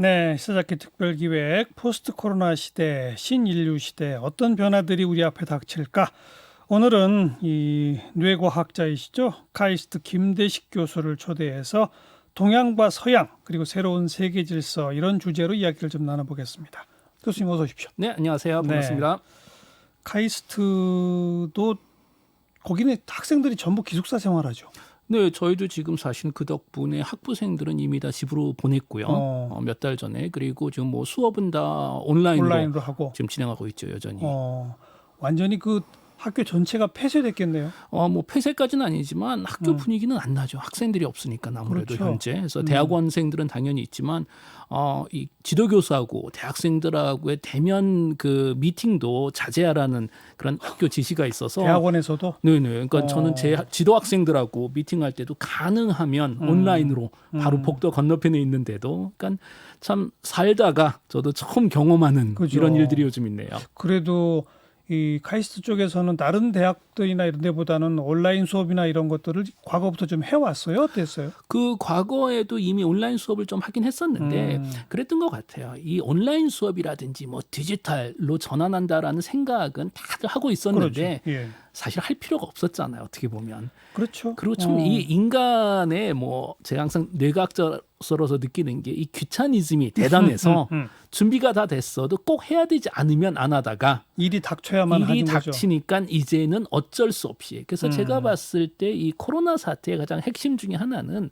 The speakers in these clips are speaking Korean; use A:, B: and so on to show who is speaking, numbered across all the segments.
A: 네, 시사잡기 특별기획 포스트 코로나 시대, 신인류 시대 어떤 변화들이 우리 앞에 닥칠까? 오늘은 이 뇌과학자이시죠. 카이스트 김대식 교수를 초대해서 동양과 서양 그리고 새로운 세계 질서 이런 주제로 이야기를 좀 나눠보겠습니다. 교수님 어서 오십시오.
B: 네, 안녕하세요. 반갑습니다.
A: 카이스트도 거기는 학생들이 전부 기숙사 생활하죠.
B: 네, 저희도 지금 사실 그 덕분에 학부생들은 이미 다 집으로 보냈고요. 몇 달 전에. 그리고 지금 뭐 수업은 다 온라인으로
A: 하고
B: 지금 진행하고 있죠, 여전히.
A: 완전히 그 학교 전체가 폐쇄됐겠네요.
B: 뭐 폐쇄까지는 아니지만 학교 분위기는 안 나죠. 학생들이 없으니까 아무래도
A: 그렇죠.
B: 현재. 그래서 대학원생들은 당연히 있지만 이 지도교수하고 대학생들하고의 대면 그 미팅도 자제하라는 그런 학교 지시가 있어서
A: 대학원에서도
B: 네네. 그러니까 저는 제 지도 학생들하고 미팅할 때도 가능하면 온라인으로 바로 복도 건너편에 있는데도, 그러니까 참 살다가 저도 처음 경험하는
A: 그죠.
B: 이런 일들이 요즘 있네요.
A: 그래도 이 카이스트 쪽에서는 다른 대학들이나 이런 데보다는 온라인 수업이나 이런 것들을 과거부터 좀 해왔어요. 어땠어요?
B: 그 과거에도 이미 온라인 수업을 좀 하긴 했었는데 그랬던 것 같아요. 이 온라인 수업이라든지 뭐 디지털로 전환한다라는 생각은 다들 하고 있었는데
A: 그렇죠. 예.
B: 사실 할 필요가 없었잖아요. 어떻게 보면.
A: 그렇죠.
B: 그리고 참 이 인간의 뭐 제가 항상 뇌과학자로서 느끼는 게 이 귀차니즘이 대단해서 준비가 다 됐어도 꼭 해야 되지 않으면 안 하다가
A: 일이 닥쳐야만
B: 일이
A: 하는 거죠.
B: 닥치니까 이제는 어쩔 수 없이. 그래서 제가 봤을 때 이 코로나 사태의 가장 핵심 중에 하나는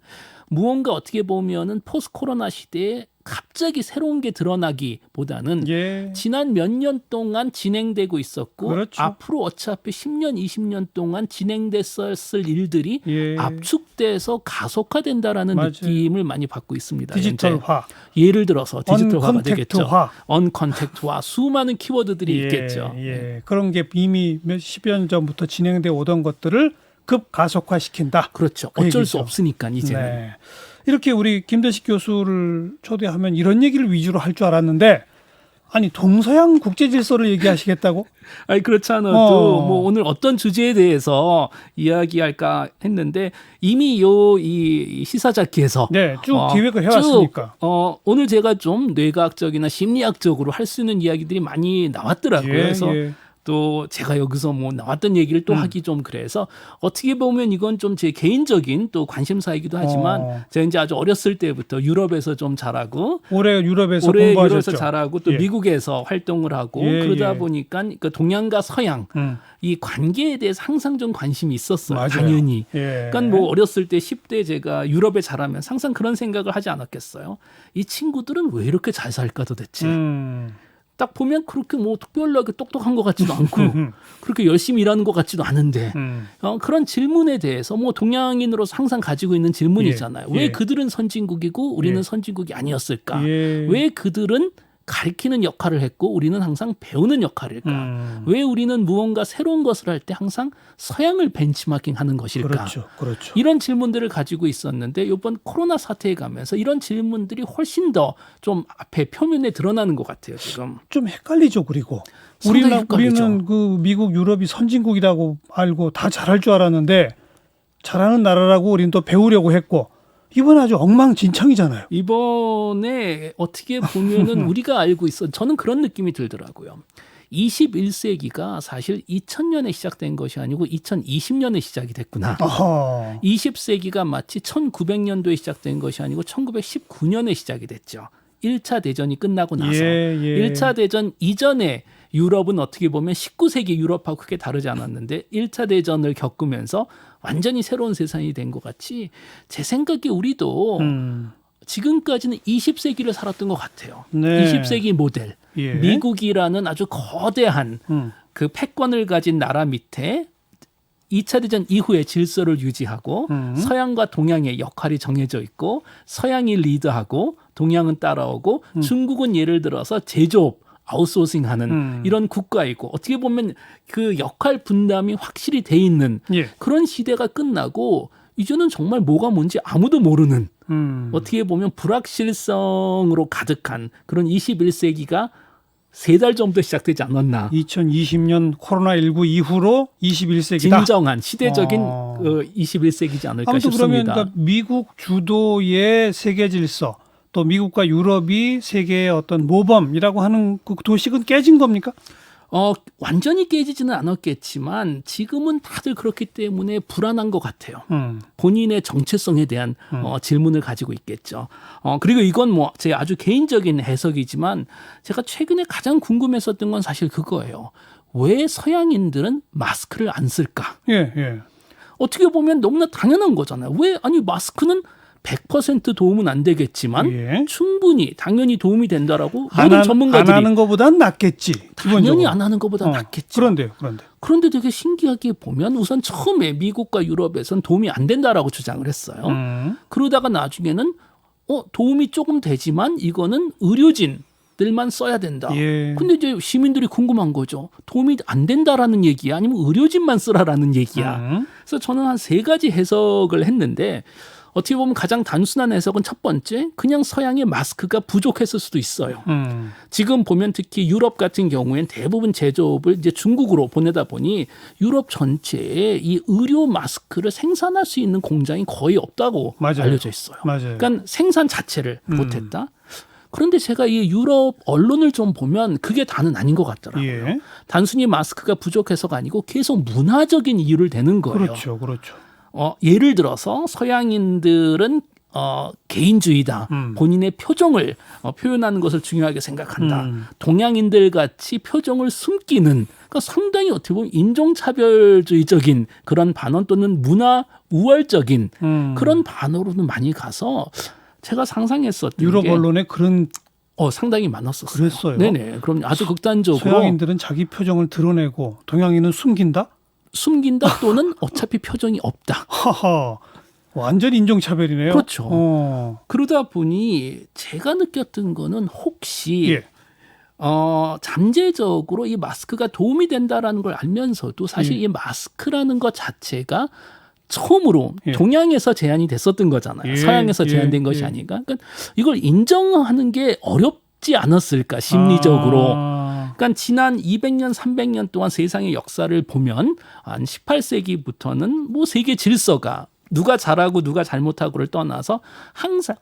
B: 무언가 어떻게 보면은 포스트 코로나 시대에 갑자기 새로운 게 드러나기보다는
A: 예.
B: 지난 몇 년 동안 진행되고 있었고
A: 그렇죠.
B: 앞으로 어차피 10년, 20년 동안 진행됐었을 일들이
A: 예.
B: 압축돼서 가속화된다라는
A: 맞아요.
B: 느낌을 많이 받고 있습니다.
A: 디지털화,
B: 현재. 예를 들어서 디지털화가 되겠죠.
A: 언컨택트화.
B: 언컨택트화 수많은 키워드들이 있겠죠.
A: 예. 그런 게 이미 몇십 년 전부터 진행되어 오던 것들을 급 가속화시킨다.
B: 그렇죠.
A: 그
B: 어쩔 수
A: 얘기죠.
B: 없으니까 이제는.
A: 네. 이렇게 우리 김대식 교수를 초대하면 이런 얘기를 위주로 할 줄 알았는데 아니 동서양 국제 질서를 얘기하시겠다고?
B: 아니 그렇지 않아도 뭐 오늘 어떤 주제에 대해서 이야기할까 했는데 이미 이 시사잡기에서
A: 네, 쭉 기획을 해왔으니까.
B: 오늘 제가 좀 뇌과학적이나 심리학적으로 할 수 있는 이야기들이 많이 나왔더라고요. 그래서 또 제가 여기서 뭐 나왔던 얘기를 또 하기 좀 그래서 어떻게 보면 이건 좀 제 개인적인 또 관심사이기도 하지만 제가 이제 아주 어렸을 때부터 유럽에서 좀 자라고
A: 올해 유럽에서
B: 유럽에서
A: 공부하셨죠.
B: 자라고 또 미국에서 활동을 하고 그러다 보니까 그 동양과 서양 이 관계에 대해서 항상 좀 관심이 있었어요.
A: 맞아요.
B: 당연히.
A: 예.
B: 그러니까 뭐 어렸을 때 10대 제가 유럽에 자라면 항상 그런 생각을 하지 않았겠어요. 이 친구들은 왜 이렇게 잘 살까 도대체. 딱 보면 그렇게 뭐 특별하게 똑똑한 것 같지도 않고 그렇게 열심히 일하는 것 같지도 않은데 그런 질문에 대해서 뭐 동양인으로서 항상 가지고 있는 질문이잖아요. 왜 그들은 선진국이고 우리는 선진국이 아니었을까? 왜 그들은 가리키는 역할을 했고 우리는 항상 배우는 역할일까? 왜 우리는 무언가 새로운 것을 할 때 항상 서양을 벤치마킹하는 것일까?
A: 그렇죠.
B: 이런 질문들을 가지고 있었는데 이번 코로나 사태에 가면서 이런 질문들이 훨씬 더 좀 앞에 표면에 드러나는 것 같아요. 지금.
A: 좀 헷갈리죠. 그리고
B: 상당히 헷갈리죠.
A: 우리는 그 미국, 유럽이 선진국이라고 알고 다 잘할 줄 알았는데 잘하는 나라라고 우리는 또 배우려고 했고 이번에 아주 엉망진창이잖아요.
B: 이번에 어떻게 보면은 우리가 알고 있어. 저는 그런 느낌이 들더라고요. 21세기가 사실 2000년에 시작된 것이 아니고 2020년에 시작이 됐구나. 20세기가 마치 1900년도에 시작된 것이 아니고 1919년에 시작이 됐죠. 1차 대전이 끝나고 나서 1차 대전 이전에 유럽은 어떻게 보면 19세기 유럽하고 크게 다르지 않았는데 1차 대전을 겪으면서 완전히 새로운 세상이 된 것 같이 제 생각에 우리도 지금까지는 20세기를 살았던 것 같아요. 20세기 모델. 미국이라는 아주 거대한 그 패권을 가진 나라 밑에 2차 대전 이후에 질서를 유지하고 서양과 동양의 역할이 정해져 있고 서양이 리드하고 동양은 따라오고 중국은 예를 들어서 제조업 아웃소싱하는 이런 국가이고 어떻게 보면 그 역할 분담이 확실히 돼 있는 그런 시대가 끝나고 이제는 정말 뭐가 뭔지 아무도 모르는 어떻게 보면 불확실성으로 가득한 그런 21세기가 3달 전부터 시작되지 않았나.
A: 2020년 코로나19 이후로 21세기다.
B: 진정한 시대적인 21세기지 않을까
A: 아무튼
B: 싶습니다.
A: 그러면 그러니까 미국 주도의 세계 질서 또 미국과 유럽이 세계의 어떤 모범이라고 하는 그 도식은 깨진 겁니까?
B: 완전히 깨지지는 않았겠지만 지금은 다들 그렇기 때문에 불안한 것 같아요. 본인의 정체성에 대한 질문을 가지고 있겠죠. 그리고 이건 뭐 제 아주 개인적인 해석이지만 제가 최근에 가장 궁금했었던 건 사실 그거예요. 왜 서양인들은 마스크를 안 쓸까?
A: 예, 예.
B: 어떻게 보면 너무나 당연한 거잖아요. 아니 마스크는 100% 도움은 안 되겠지만
A: 예.
B: 충분히 당연히 도움이 된다라고 모든 전문가들이
A: 안 하는 것보단 낫겠지.
B: 당연히
A: 기본적으로.
B: 안 하는 것보다 낫겠죠.
A: 그런데
B: 그런데 되게 신기하게 보면 우선 처음에 미국과 유럽에선 도움이 안 된다라고 주장을 했어요. 그러다가 나중에는 도움이 조금 되지만 이거는 의료진들만 써야 된다.
A: 예.
B: 근데 이제 시민들이 궁금한 거죠. 도움이 안 된다라는 얘기야? 아니면 의료진만 쓰라라는 얘기야? 그래서 저는 한 3가지 해석을 했는데 어떻게 보면 가장 단순한 해석은 첫 번째, 그냥 서양의 마스크가 부족했을 수도 있어요. 지금 보면 특히 유럽 같은 경우엔 대부분 제조업을 이제 중국으로 보내다 보니 유럽 전체에 이 의료 마스크를 생산할 수 있는 공장이 거의 없다고
A: 맞아요.
B: 알려져 있어요.
A: 맞아요.
B: 그러니까 생산 자체를 못했다. 그런데 제가 이 유럽 언론을 좀 보면 그게 다는 아닌 것 같더라고요.
A: 예.
B: 단순히 마스크가 부족해서가 아니고 계속 문화적인 이유를 대는 거예요.
A: 그렇죠.
B: 예를 들어서 서양인들은 개인주의다. 본인의 표정을 표현하는 것을 중요하게 생각한다. 동양인들 같이 표정을 숨기는 그러니까 상당히 어떻게 보면 인종차별주의적인 그런 반언 또는 문화 우월적인 그런 반언으로는 많이 가서 제가 상상했었던
A: 유럽
B: 게
A: 언론에 그런
B: 상당히 많았었어요.
A: 그랬어요?
B: 네네. 그럼 아주 극단적으로
A: 서양인들은 자기 표정을 드러내고 동양인은 숨긴다
B: 또는 어차피 표정이 없다.
A: 하하. 완전 인종차별이네요.
B: 그렇죠. 그러다 보니 제가 느꼈던 거는 혹시
A: 예.
B: 잠재적으로 이 마스크가 도움이 된다라는 걸 알면서도 사실 이 마스크라는 것 자체가 처음으로 동양에서 제안이 됐었던 거잖아요. 서양에서 제안된 것이 아닌가. 그러니까 이걸 인정하는 게 어렵지 않았을까 심리적으로. 그러니까 지난 200년, 300년 동안 세상의 역사를 보면 한 18세기부터는 뭐 세계 질서가 누가 잘하고 누가 잘못하고를 떠나서 항상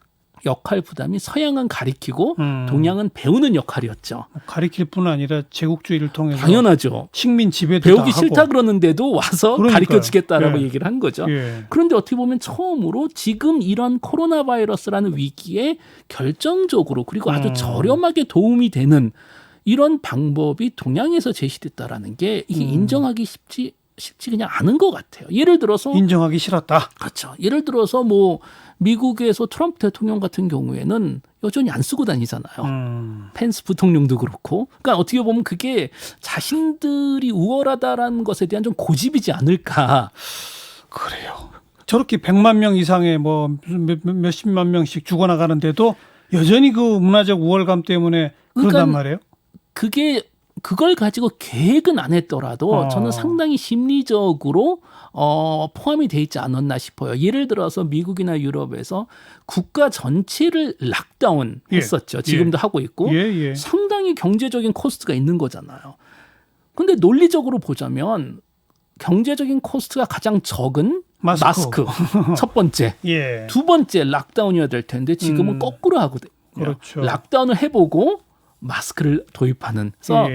B: 역할 부담이 서양은 가리키고 동양은 배우는 역할이었죠.
A: 가리킬 뿐 아니라 제국주의를 통해서
B: 당연하죠.
A: 식민 지배도
B: 배우기
A: 다
B: 싫다
A: 하고.
B: 그러는데도 와서 가르쳐주겠다라고 얘기를 한 거죠.
A: 예.
B: 그런데 어떻게 보면 처음으로 지금 이런 코로나 바이러스라는 위기에 결정적으로 그리고 아주 저렴하게 도움이 되는 이런 방법이 동양에서 제시됐다라는 게 이게 인정하기 쉽지 그냥 않은 것 같아요. 예를 들어서
A: 인정하기 싫었다.
B: 그렇죠. 예를 들어서 뭐 미국에서 트럼프 대통령 같은 경우에는 여전히 안 쓰고 다니잖아요. 펜스 부통령도 그렇고. 그러니까 어떻게 보면 그게 자신들이 우월하다라는 것에 대한 좀 고집이지 않을까.
A: 그래요. 저렇게 100만 명 이상의 뭐 몇십만 명씩 죽어나가는데도 여전히 그 문화적 우월감 때문에 그런단 말이에요.
B: 그걸 가지고 계획은 안 했더라도 저는 상당히 심리적으로 포함이 돼 있지 않았나 싶어요. 예를 들어서 미국이나 유럽에서 국가 전체를 락다운 했었죠. 지금도 하고 있고 상당히 경제적인 코스트가 있는 거잖아요. 근데 논리적으로 보자면 경제적인 코스트가 가장 적은 마스크. 첫 번째. 두 번째 락다운이어야 될 텐데 지금은 거꾸로 하거든요.
A: 그렇죠.
B: 락다운을 해보고 마스크를 도입하는. 그래서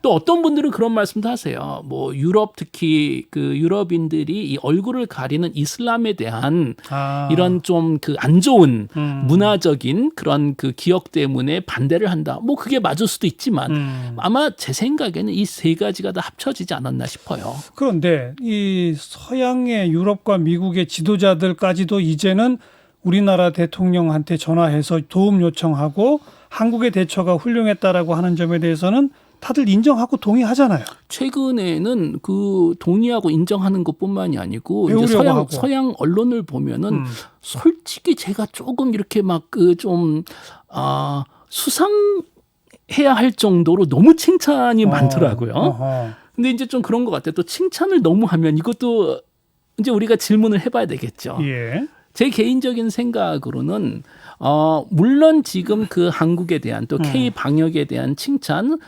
B: 또 어떤 분들은 그런 말씀도 하세요. 뭐 유럽 특히 그 유럽인들이 이 얼굴을 가리는 이슬람에 대한 이런 좀 그 안 좋은 문화적인 그런 그 기억 때문에 반대를 한다. 뭐 그게 맞을 수도 있지만 아마 제 생각에는 이 3가지가 다 합쳐지지 않았나 싶어요.
A: 그런데 이 서양의 유럽과 미국의 지도자들까지도 이제는 우리나라 대통령한테 전화해서 도움 요청하고 한국의 대처가 훌륭했다라고 하는 점에 대해서는 다들 인정하고 동의하잖아요.
B: 최근에는 그 동의하고 인정하는 것뿐만이 아니고 이제 서양 언론을 보면은 솔직히 제가 조금 이렇게 막 그 좀 수상해야 할 정도로 너무 칭찬이 많더라고요. 근데 이제 좀 그런 것 같아요. 또 칭찬을 너무 하면 이것도 이제 우리가 질문을 해봐야 되겠죠. 제 개인적인 생각으로는 물론 지금 그 한국에 대한 또 K 방역에 대한 칭찬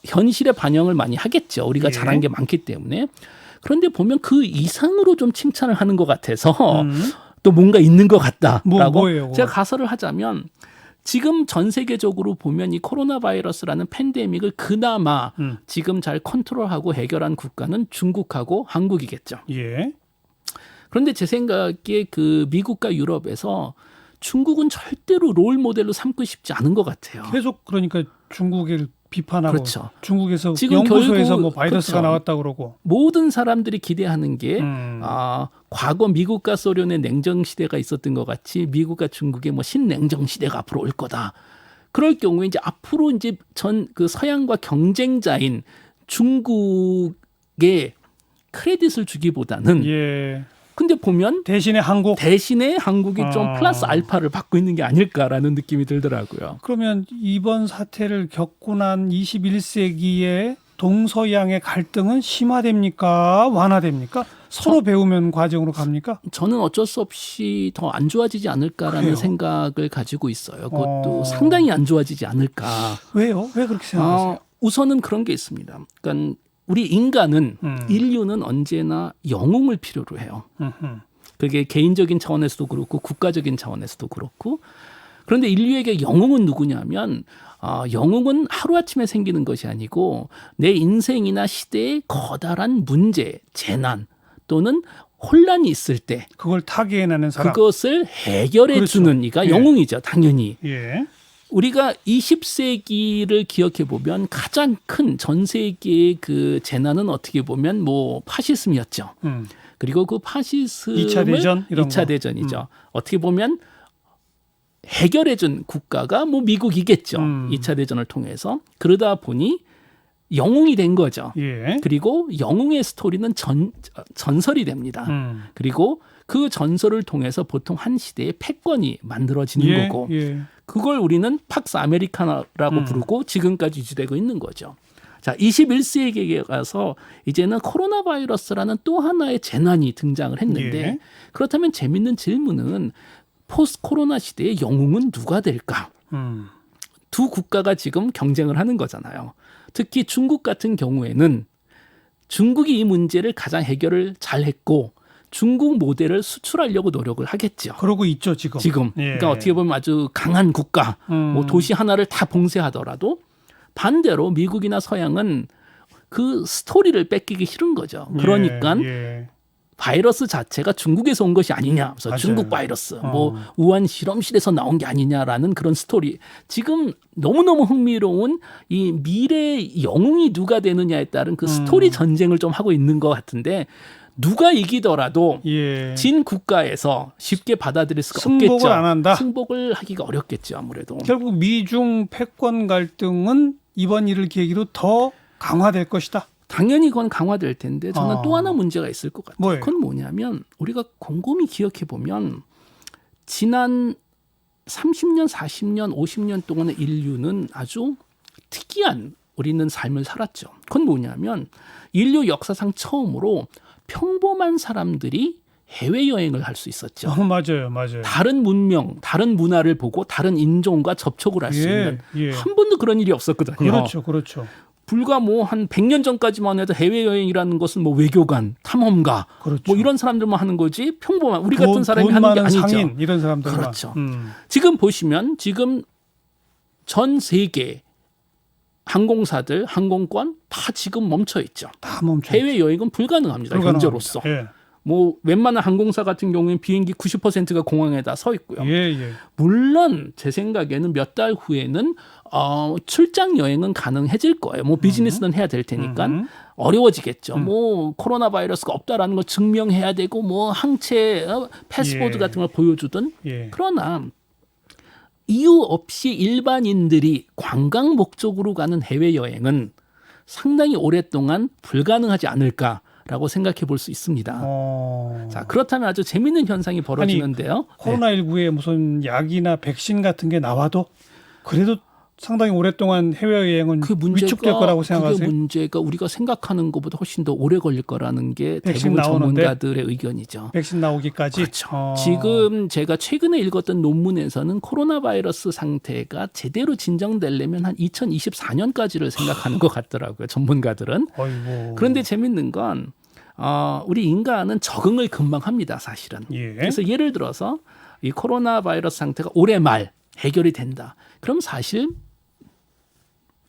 B: 현실에 반영을 많이 하겠죠. 우리가 잘한 게 많기 때문에. 그런데 보면 그 이상으로 좀 칭찬을 하는 것 같아서 또 뭔가 있는 것 같다라고.
A: 뭐예요,
B: 제가 가설을 하자면 지금 전 세계적으로 보면 이 코로나 바이러스라는 팬데믹을 그나마 지금 잘 컨트롤하고 해결한 국가는 중국하고 한국이겠죠.
A: 예.
B: 그런데 제 생각에 그 미국과 유럽에서 중국은 절대로 롤 모델로 삼고 싶지 않은 것 같아요.
A: 계속 그러니까 중국을 비판하고
B: 그렇죠.
A: 중국에서
B: 지금
A: 연구소에서
B: 결국
A: 뭐 바이러스가
B: 그렇죠.
A: 나왔다 그러고
B: 모든 사람들이 기대하는 게 과거 미국과 소련의 냉정 시대가 있었던 것 같이 미국과 중국의 뭐 신냉정 시대가 앞으로 올 거다. 그럴 경우에 이제 앞으로 이제 전 그 서양과 경쟁자인 중국에 크레딧을 주기보다는
A: 예.
B: 근데 보면
A: 대신에
B: 한국이 좀 플러스 알파를 받고 있는 게 아닐까라는 느낌이 들더라고요.
A: 그러면 이번 사태를 겪고 난 21세기의 동서양의 갈등은 심화됩니까? 완화됩니까? 서로 배우면 과정으로 갑니까?
B: 저는 어쩔 수 없이 더 안 좋아지지 않을까라는
A: 그래요?
B: 생각을 가지고 있어요. 그것도 상당히 안 좋아지지 않을까.
A: 왜요? 왜 그렇게 생각하세요?
B: 우선은 그런 게 있습니다. 그러니까 우리 인간은 인류는 언제나 영웅을 필요로 해요. 그게 개인적인 차원에서도 그렇고 국가적인 차원에서도 그렇고. 그런데 인류에게 영웅은 누구냐면 영웅은 하루아침에 생기는 것이 아니고 내 인생이나 시대의 커다란 문제, 재난 또는 혼란이 있을 때
A: 그걸 타개해내는 사람.
B: 그것을 해결해
A: 그렇죠.
B: 주는 이가
A: 예.
B: 영웅이죠. 당연히.
A: 예.
B: 우리가 20세기를 기억해 보면 가장 큰 전 세계의 그 재난은 어떻게 보면 뭐 파시즘이었죠. 그리고 그 파시즘을
A: 2차 대전 이런
B: 2차
A: 거.
B: 대전이죠. 어떻게 보면 해결해 준 국가가 뭐 미국이겠죠. 2차 대전을 통해서. 그러다 보니 영웅이 된 거죠.
A: 예.
B: 그리고 영웅의 스토리는 전설이 됩니다. 그리고 그 전설을 통해서 보통 한 시대의 패권이 만들어지는
A: 예.
B: 거고
A: 예.
B: 그걸 우리는 팍스 아메리카노라고 부르고 지금까지 유지되고 있는 거죠. 자, 21세기에 가서 이제는 코로나 바이러스라는 또 하나의 재난이 등장을 했는데
A: 예.
B: 그렇다면 재밌는 질문은 포스트 코로나 시대의 영웅은 누가 될까? 두 국가가 지금 경쟁을 하는 거잖아요. 특히 중국 같은 경우에는 중국이 이 문제를 가장 해결을 잘했고 중국 모델을 수출하려고 노력을 하겠죠.
A: 그러고 있죠 지금. 예.
B: 그러니까 어떻게 보면 아주 강한 국가, 뭐 도시 하나를 다 봉쇄하더라도 반대로 미국이나 서양은 그 스토리를 뺏기기 싫은 거죠. 그러니까
A: 예.
B: 바이러스 자체가 중국에서 온 것이 아니냐. 그래서
A: 맞아요.
B: 중국 바이러스, 뭐 우한 실험실에서 나온 게 아니냐라는 그런 스토리. 지금 너무너무 흥미로운 이 미래의 영웅이 누가 되느냐에 따른 그 스토리 전쟁을 좀 하고 있는 것 같은데 누가 이기더라도
A: 예.
B: 진 국가에서 쉽게 받아들일 수가
A: 승복을
B: 없겠죠.
A: 안 한다.
B: 승복을 하기가 어렵겠죠. 아무래도.
A: 결국 미중 패권 갈등은 이번 일을 계기로 더 강화될 것이다.
B: 당연히 그건 강화될 텐데 저는 또 하나 문제가 있을 것 같아요.
A: 뭐예요?
B: 그건 뭐냐면 우리가 곰곰이 기억해 보면 지난 30년, 40년, 50년 동안의 인류는 아주 특이한 우리는 삶을 살았죠. 그건 뭐냐면 인류 역사상 처음으로 평범한 사람들이 해외여행을 할 수 있었죠.
A: 맞아요. 맞아요.
B: 다른 문명, 다른 문화를 보고 다른 인종과 접촉을 할 수 있는 한 번도 그런 일이 없었거든요.
A: 그렇죠. 그렇죠.
B: 불과 뭐 한 100년 전까지만 해도 해외여행이라는 것은 뭐 외교관, 탐험가
A: 그렇죠.
B: 뭐 이런 사람들만 하는 거지 평범한 우리 같은 사람이
A: 돈
B: 하는 게
A: 많은
B: 아니죠.
A: 상인 이런 사람들만.
B: 그렇죠. 지금 보시면 지금 전 세계 항공사들, 항공권 다 지금 멈춰 있죠.
A: 다 멈춰.
B: 해외여행은 불가능합니다. 현재로서.
A: 예.
B: 뭐 웬만한 항공사 같은 경우에는 비행기 90%가 공항에다 서 있고요.
A: 예.
B: 물론 제 생각에는 몇 달 후에는 출장 여행은 가능해질 거예요. 뭐 비즈니스는 해야 될 테니까 어려워지겠죠. 뭐 코로나 바이러스가 없다라는 걸 증명해야 되고 뭐 항체 패스포드
A: 예.
B: 같은 걸 보여주든
A: 예.
B: 그러나 이유 없이 일반인들이 관광 목적으로 가는 해외 여행은 상당히 오랫동안 불가능하지 않을까라고 생각해 볼 수 있습니다. 자, 그렇다면 아주 재미있는 현상이 벌어지는데요.
A: 코로나19에 무슨 약이나 백신 같은 게 나와도 그래도 상당히 오랫동안 해외여행은 위축될 거라고 생각하세요?
B: 그게 문제가 우리가 생각하는 것보다 훨씬 더 오래 걸릴 거라는 게
A: 백신
B: 대부분
A: 나오는데?
B: 전문가들의 의견이죠.
A: 백신 나오기까지.
B: 그렇죠. 지금 제가 최근에 읽었던 논문에서는 코로나 바이러스 상태가 제대로 진정되려면 한 2024년까지를 생각하는 것 같더라고요. 전문가들은.
A: 어이고.
B: 그런데 재밌는 건 우리 인간은 적응을 금방 합니다. 사실은.
A: 예.
B: 그래서 예를 들어서 이 코로나 바이러스 상태가 올해 말 해결이 된다. 그럼 사실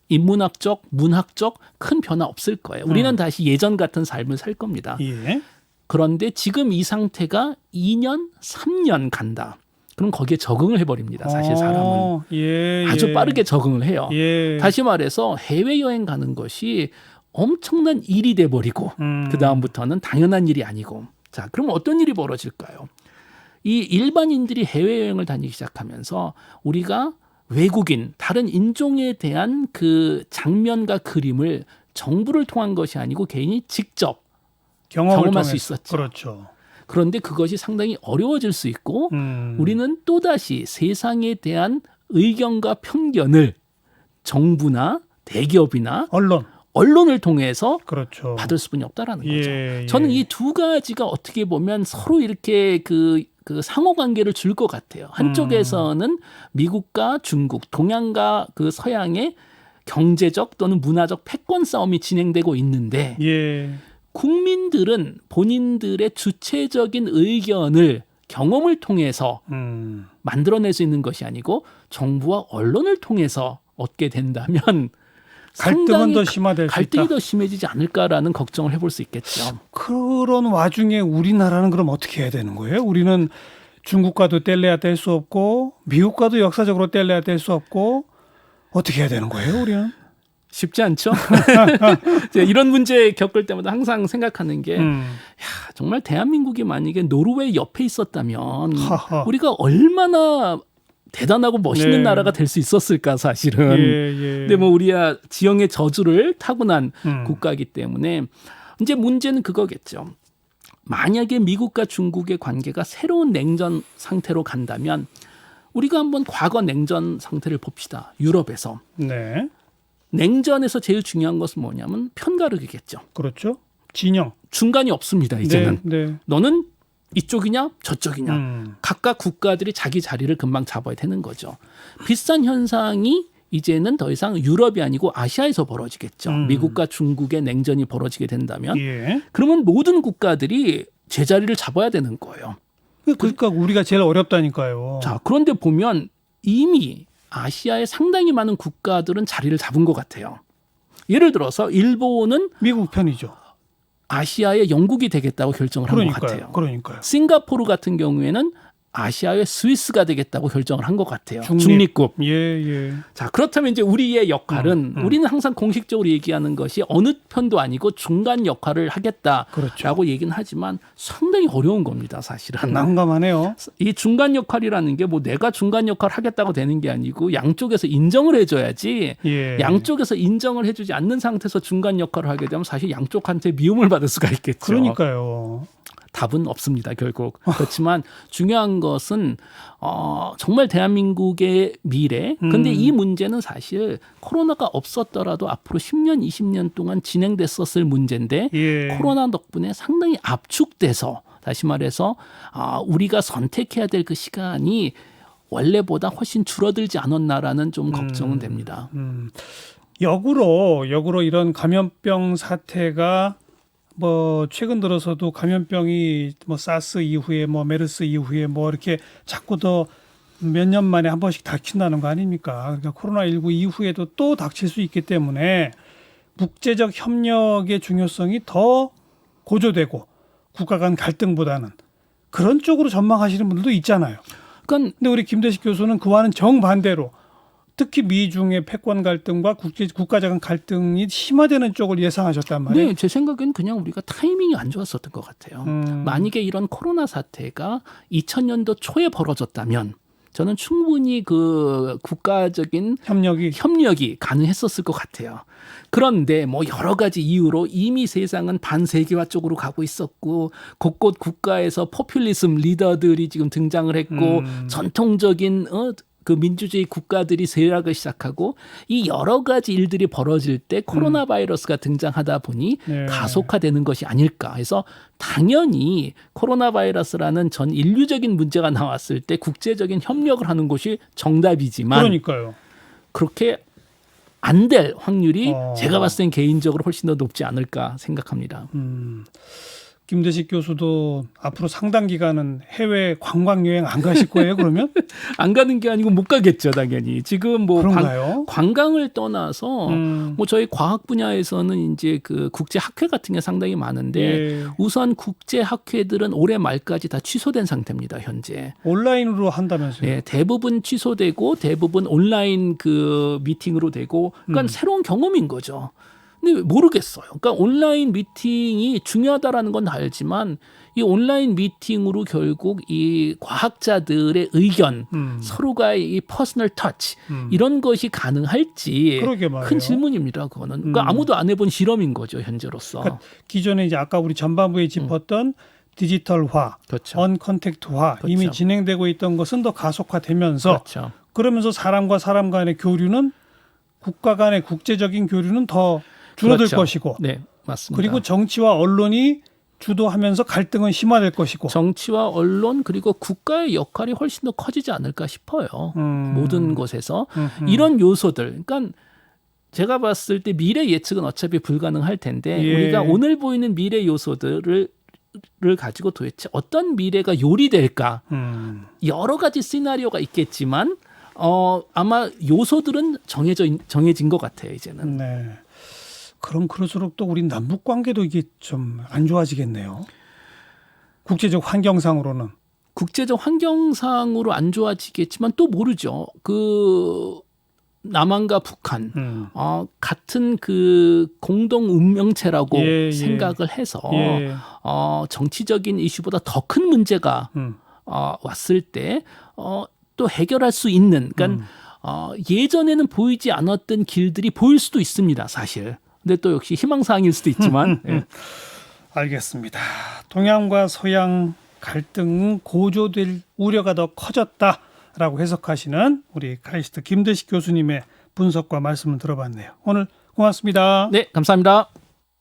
B: 인문학적, 문학적 큰 변화 없을 거예요. 우리는 다시 예전 같은 삶을 살 겁니다.
A: 예.
B: 그런데 지금 이 상태가 2년, 3년 간다. 그럼 거기에 적응을 해버립니다. 사실 사람은.
A: 예,
B: 아주
A: 예.
B: 빠르게 적응을 해요.
A: 예.
B: 다시 말해서 해외여행 가는 것이 엄청난 일이 돼버리고 그 다음부터는 당연한 일이 아니고 자 그럼 어떤 일이 벌어질까요? 이 일반인들이 해외여행을 다니기 시작하면서 우리가 외국인, 다른 인종에 대한 그 장면과 그림을 정부를 통한 것이 아니고 개인이 직접 경험할
A: 통해서.
B: 수 있었죠.
A: 그렇죠.
B: 그런데 그것이 상당히 어려워질 수 있고 우리는 또다시 세상에 대한 의견과 편견을 정부나 대기업이나 언론을 통해서
A: 그렇죠.
B: 받을 수뿐이 없다라는
A: 예,
B: 거죠.
A: 예.
B: 저는 이 두 가지가 어떻게 보면 서로 이렇게 그 상호 관계를 줄 것 같아요. 한쪽에서는 미국과 중국, 동양과 그 서양의 경제적 또는 문화적 패권 싸움이 진행되고 있는데
A: 예.
B: 국민들은 본인들의 주체적인 의견을 경험을 통해서 만들어낼 수 있는 것이 아니고 정부와 언론을 통해서 얻게 된다면
A: 갈등은 더 심화될 수
B: 갈등이
A: 있다.
B: 더 심해지지 않을까라는 걱정을 해볼 수 있겠죠.
A: 그런 와중에 우리나라는 그럼 어떻게 해야 되는 거예요? 우리는 중국과도 뗄래야 뗄 수 없고 미국과도 역사적으로 뗄래야 뗄 수 없고 어떻게 해야 되는 거예요? 우리는?
B: 쉽지 않죠. 이런 문제 겪을 때마다 항상 생각하는 게 정말 대한민국이 만약에 노르웨이 옆에 있었다면
A: 하하.
B: 우리가 얼마나 대단하고 멋있는
A: 네.
B: 나라가 될 수 있었을까 사실은.
A: 예.
B: 근데 뭐 우리야 지형의 저주를 타고난 국가이기 때문에 이제 문제는 그거겠죠. 만약에 미국과 중국의 관계가 새로운 냉전 상태로 간다면 우리가 한번 과거 냉전 상태를 봅시다. 유럽에서.
A: 네.
B: 냉전에서 제일 중요한 것은 뭐냐면 편가르기겠죠.
A: 그렇죠. 진영.
B: 중간이 없습니다. 이제는.
A: 네.
B: 너는 이쪽이냐 저쪽이냐. 각각 국가들이 자기 자리를 금방 잡아야 되는 거죠. 비슷한 현상이 이제는 더 이상 유럽이 아니고 아시아에서 벌어지겠죠. 미국과 중국의 냉전이 벌어지게 된다면.
A: 예.
B: 그러면 모든 국가들이 제자리를 잡아야 되는 거예요.
A: 그러니까 우리가 제일 어렵다니까요.
B: 자, 그런데 보면 이미 아시아의 상당히 많은 국가들은 자리를 잡은 것 같아요. 예를 들어서 일본은
A: 미국 편이죠.
B: 아시아의 영국이 되겠다고 결정을 한 것 같아요.
A: 그러니까요.
B: 싱가포르 같은 경우에는 아시아의 스위스가 되겠다고 결정을 한 것 같아요.
A: 중립.
B: 중립국.
A: 예.
B: 자, 그렇다면 이제 우리의 역할은 우리는 항상 공식적으로 얘기하는 것이 어느 편도 아니고 중간 역할을 하겠다라고
A: 그렇죠.
B: 얘기는 하지만 상당히 어려운 겁니다, 사실은.
A: 난감하네요.
B: 이 중간 역할이라는 게 뭐 내가 중간 역할을 하겠다고 되는 게 아니고 양쪽에서 인정을 해줘야지
A: 예.
B: 양쪽에서 인정을 해주지 않는 상태에서 중간 역할을 하게 되면 사실 양쪽한테 미움을 받을 수가 있겠죠.
A: 그러니까요.
B: 답은 없습니다, 결국. 그렇지만 중요한 것은 정말 대한민국의 미래. 근데 이 문제는 사실 코로나가 없었더라도 앞으로 10년, 20년 동안 진행됐었을 문제인데
A: 예.
B: 코로나 덕분에 상당히 압축돼서 다시 말해서 우리가 선택해야 될 그 시간이 원래보다 훨씬 줄어들지 않았나라는 좀 걱정은 됩니다.
A: 역으로 이런 감염병 사태가 뭐 최근 들어서도 감염병이 뭐 사스 이후에 뭐 메르스 이후에 뭐 이렇게 자꾸 더 몇 년 만에 한 번씩 닥친다는 거 아닙니까? 그러니까 코로나19 이후에도 또 닥칠 수 있기 때문에 국제적 협력의 중요성이 더 고조되고 국가 간 갈등보다는 그런 쪽으로 전망하시는 분들도 있잖아요.
B: 그러니까
A: 근데 우리 김대식 교수는 그와는 정반대로 특히 미중의 패권 갈등과 국가적 간 갈등이 심화되는 쪽을 예상하셨단 말이에요.
B: 네, 제 생각엔 그냥 우리가 타이밍이 안 좋았었던 것 같아요. 만약에 이런 코로나 사태가 2000년도 초에 벌어졌다면 저는 충분히 그 국가적인 협력이 가능했었을 것 같아요. 그런데 뭐 여러 가지 이유로 이미 세상은 반세계화 쪽으로 가고 있었고 곳곳 국가에서 포퓰리즘 리더들이 지금 등장을 했고 전통적인 그 민주주의 국가들이 세락을 시작하고 이 여러 가지 일들이 벌어질 때 코로나 바이러스가 등장하다 보니
A: 네.
B: 가속화되는 것이 아닐까 해서 당연히 코로나 바이러스라는 전 인류적인 문제가 나왔을 때 국제적인 협력을 하는 것이 정답이지만
A: 그러니까요.
B: 그렇게 안 될 확률이 제가 봤을 땐 개인적으로 훨씬 더 높지 않을까 생각합니다.
A: 김대식 교수도 앞으로 상당 기간은 해외 관광 여행 안 가실 거예요, 그러면?
B: 안 가는 게 아니고 못 가겠죠, 당연히. 지금 뭐
A: 그런가요?
B: 관광을 떠나서 뭐 저희 과학 분야에서는 이제 그 국제 학회 같은 게 상당히 많은데
A: 예.
B: 우선 국제 학회들은 올해 말까지 다 취소된 상태입니다, 현재.
A: 온라인으로 한다면서요?
B: 네, 대부분 취소되고 대부분 온라인 그 미팅으로 되고 그러니까 새로운 경험인 거죠. 근데 모르겠어요. 그러니까 온라인 미팅이 중요하다라는 건 알지만 이 온라인 미팅으로 결국 이 과학자들의 의견, 서로가의 이 퍼스널 터치 이런 것이 가능할지
A: 그러게 말이에요.
B: 큰 질문입니다. 그거는 그러니까 아무도 안 해본 실험인 거죠, 현재로서.
A: 그러니까 기존에 이제 아까 우리 전반부에 짚었던 디지털화,
B: 그렇죠.
A: 언컨택트화
B: 그렇죠.
A: 이미 진행되고 있던 것은 더 가속화되면서
B: 그렇죠.
A: 그러면서 사람과 사람 간의 교류는 국가 간의 국제적인 교류는 더 줄어들
B: 그렇죠.
A: 것이고
B: 네, 맞습니다.
A: 그리고 정치와 언론이 주도하면서 갈등은 심화될 것이고
B: 정치와 언론 그리고 국가의 역할이 훨씬 더 커지지 않을까 싶어요. 모든 곳에서 이런 요소들. 그러니까 제가 봤을 때 미래 예측은 어차피 불가능할 텐데
A: 예.
B: 우리가 오늘 보이는 미래 요소들을 가지고 도대체 어떤 미래가 요리될까? 여러 가지 시나리오가 있겠지만 아마 요소들은 정해진 것 같아요, 이제는.
A: 네. 그럼 그럴수록 또 우리 남북 관계도 이게 좀 안 좋아지겠네요. 국제적 환경상으로는.
B: 국제적 환경상으로 안 좋아지겠지만 또 모르죠. 그 남한과 북한 같은 그 공동 운명체라고
A: 예, 예.
B: 생각을 해서
A: 예.
B: 정치적인 이슈보다 더 큰 문제가 왔을 때 또 해결할 수 있는 그러니까 예전에는 보이지 않았던 길들이 보일 수도 있습니다, 사실. 근데 또 역시 희망사항일 수도 있지만 예.
A: 알겠습니다. 동양과 서양 갈등은 고조될 우려가 더 커졌다라고 해석하시는 우리 카이스트 김대식 교수님의 분석과 말씀을 들어봤네요. 오늘 고맙습니다.
B: 네, 감사합니다.